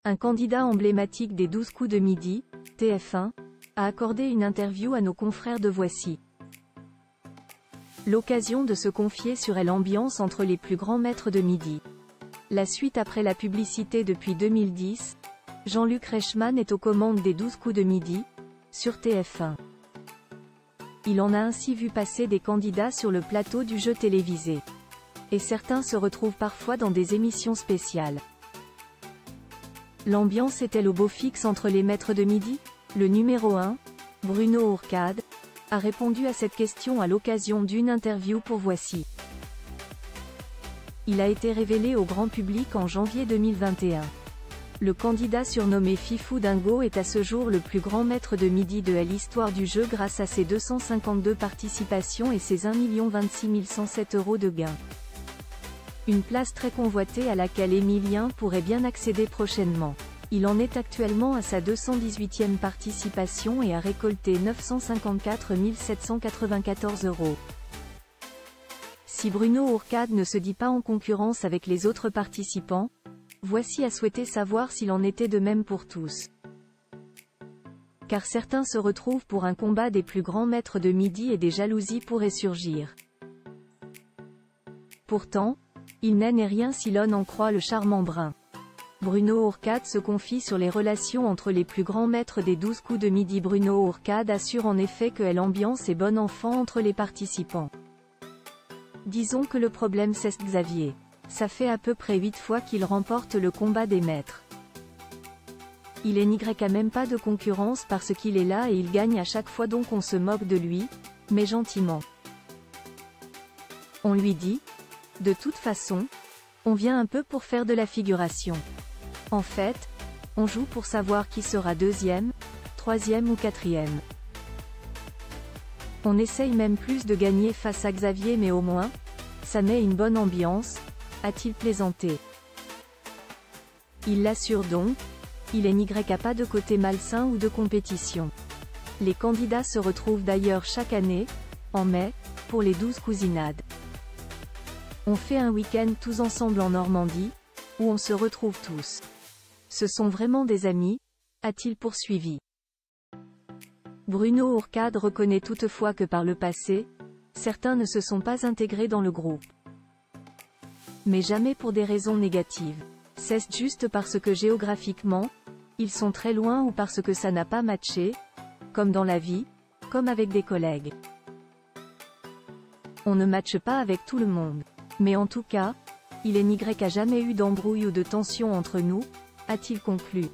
Un candidat emblématique des 12 coups de midi, TF1, a accordé une interview à nos confrères de Voici. L'occasion de se confier sur l'ambiance entre les plus grands maîtres de midi. La suite après la publicité depuis 2010, Jean-Luc Reichmann est aux commandes des 12 coups de midi, sur TF1. Il en a ainsi vu passer des candidats sur le plateau du jeu télévisé. Et certains se retrouvent parfois dans des émissions spéciales. L'ambiance est-elle au beau fixe entre les maîtres de midi? Le numéro 1, Bruno Ourcade, a répondu à cette question à l'occasion d'une interview pour Voici. Il a été révélé au grand public en janvier 2021. Le candidat surnommé Fifou Dingo est à ce jour le plus grand maître de midi de l'histoire du jeu grâce à ses 252 participations et ses 1 026 107 € de gains. Une place très convoitée à laquelle Emilien pourrait bien accéder prochainement. Il en est actuellement à sa 218e participation et a récolté 954 794 €. Si Bruno Ourcade ne se dit pas en concurrence avec les autres participants, Voici a souhaité savoir s'il en était de même pour tous. Car certains se retrouvent pour un combat des plus grands maîtres de midi et des jalousies pourraient surgir. Pourtant, il n'est rien si l'on en croit le charmant Brun. Bruno Ourcade se confie sur les relations entre les plus grands maîtres des 12 coups de midi. Bruno Ourcade assure en effet que l'ambiance est bon enfant entre les participants. Disons que le problème c'est Xavier. Ça fait à peu près 8 fois qu'il remporte le combat des maîtres. Il n'y a même pas de concurrence parce qu'il est là et il gagne à chaque fois, donc on se moque de lui, mais gentiment. On lui dit, de toute façon, on vient un peu pour faire de la figuration. En fait, on joue pour savoir qui sera deuxième, troisième ou quatrième. On essaye même plus de gagner face à Xavier, mais au moins, ça met une bonne ambiance, a-t-il plaisanté. Il l'assure donc, il n'y a pas de côté malsain ou de compétition. Les candidats se retrouvent d'ailleurs chaque année, en mai, pour les 12 cousinades. On fait un week-end tous ensemble en Normandie, où on se retrouve tous. Ce sont vraiment des amis, a-t-il poursuivi. Bruno Ourcade reconnaît toutefois que par le passé, certains ne se sont pas intégrés dans le groupe. Mais jamais pour des raisons négatives. C'est juste parce que géographiquement, ils sont très loin ou parce que ça n'a pas matché, comme dans la vie, comme avec des collègues. On ne matche pas avec tout le monde. Mais en tout cas, il n'y a jamais eu d'embrouille ou de tension entre nous, a-t-il conclu.